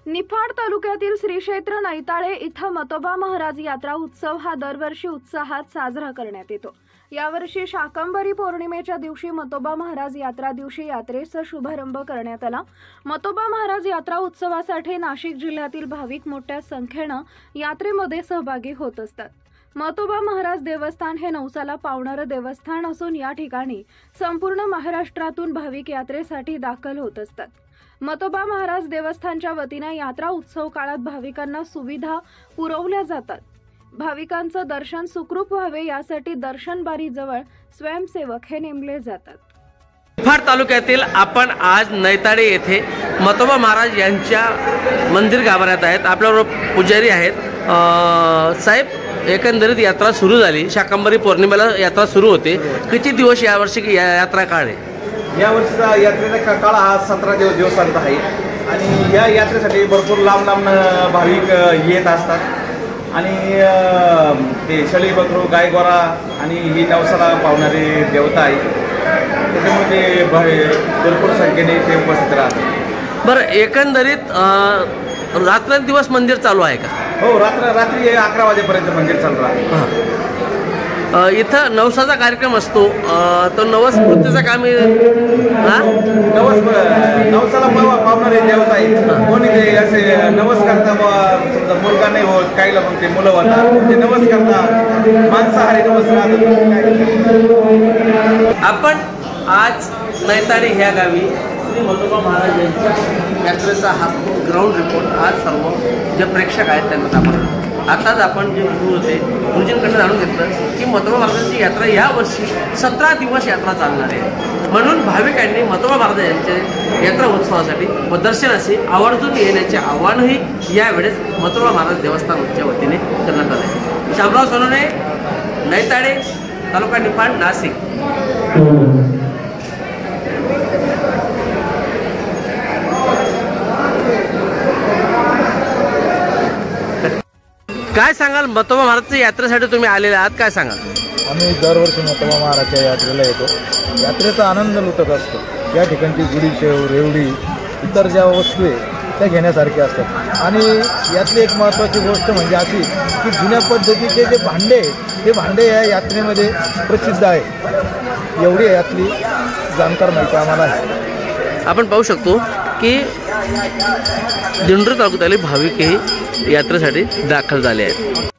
निफाड तालुक्यातील श्री क्षेत्र नैताळे इथं मतोबा महाराज यात्रा उत्सव हा दरवर्षी उत्साहात साजरा करण्यात येतो। यावर्षी शाकंभरी पौर्णिमेच्या दिवशी मतोबा महाराज यात्रा दिवशी यात्रेचा शुभारंभ करण्यात आला। मतोबा महाराज यात्रा उत्सवासाठी नाशिक जिल्ह्यातील भाविक मोठ्या संख्येने यात्रेमध्ये सहभागी होत असतात। मतोबा महाराज देवस्थान हे नवसाला पावणारे देवस्थान असून या ठिकाणी संपूर्ण महाराष्ट्रातून भाविक यात्रेसाठी दाखल होत असतात। मतोबा महाराज देवस्थानच्या वतीने यात्रा उत्सव काळात भाविकांना सुविधा पुरवल्या जातात। भाविकांचं दर्शन सुखरूप व्हावे यासाठी दर्शन बारी जवळ स्वयंसेवक हे नेमले जातात। निफाड तालुक्यातील आपण आज नैताळे येथे मतोबा महाराज यांच्या मंदिर गाभाऱ्यात आहेत। आपल्याबरोबर पुजारी आहेत। साहेब, एकंदरीत यात्रा सुरू झाली, शाकंभरी पौर्णिमेला यात्रा सुरू होते। किती दिवस यावर्षी यात्रा काळ आहे? या वर्षीचा यात्रेचा काळ हा 17 दिवसांचा आहे आणि या यात्रेसाठी भरपूर लांब भाविक येत असतात आणि ते शेळी बकरू गाय गोरा आणि ही नवसाला पावणारी देवता आहे, त्याच्यामुळे ते भरपूर संख्येने ते उपस्थित राहतात। बरं, एकंदरीत रात्रंदिवस मंदिर चालू आहे का? हो, रात्री 11 वाजेपर्यंत मंदिर चालू आहे। इथं नवसाचा कार्यक्रम असतो, तो नवस पूर्तीचं काम नवसाला पावणारे देवता आहे। कोणी ते असे नवस करता समजा मुलगा नाही होत, काही मग ते मुलं होतात, ते नवस करता मांसाहारी नवस राहतात। आपण आज नैताळे ह्या गावी श्री मतोबा महाराज यांच्या यात्रेचा हा ग्राउंड रिपोर्ट आज सर्व जे प्रेक्षक आहेत त्यांना दाखवतो। आताच आपण जे गुरु होते गुरुजींकडे जाणून घेतलं की मतोबा महाराजांची यात्रा या वर्षी 17 दिवस यात्रा चालणार आहे, म्हणून भाविकांनी मतोबा महाराज यांच्या यात्रा उत्सवासाठी व दर्शनाशी आवर्जून येण्याचे आव्हानही यावेळेस मतोबा महाराज देवस्थानच्या वतीने करण्यात आले। शामराव सोनवणे, नैताळे, तालुका निफाड, नाशिक। काय सांगाल, मतोबा महाराजच्या यात्रेसाठी तुम्ही आलेले आहात, काय सांगाल? आम्ही दरवर्षी मतोबा महाराजच्या यात्रेला येतो, यात्रेचा आनंद लुटत असतो। या ठिकाणची गुढी शेव रेवडी इतर ज्या वस्तू आहे त्या घेण्यासारख्या असतात आणि यातली एक महत्त्वाची गोष्ट म्हणजे अशी की जुन्या पद्धतीचे जे भांडे हे भांडे या यात्रेमध्ये प्रसिद्ध आहे, एवढी यातली जाणकार माहिती आम्हाला आहे। आपण पाहू शकतो की दिंडोरी तालुक्यातील भाविकही यात्रेसाठी दाखल झाले आहेत।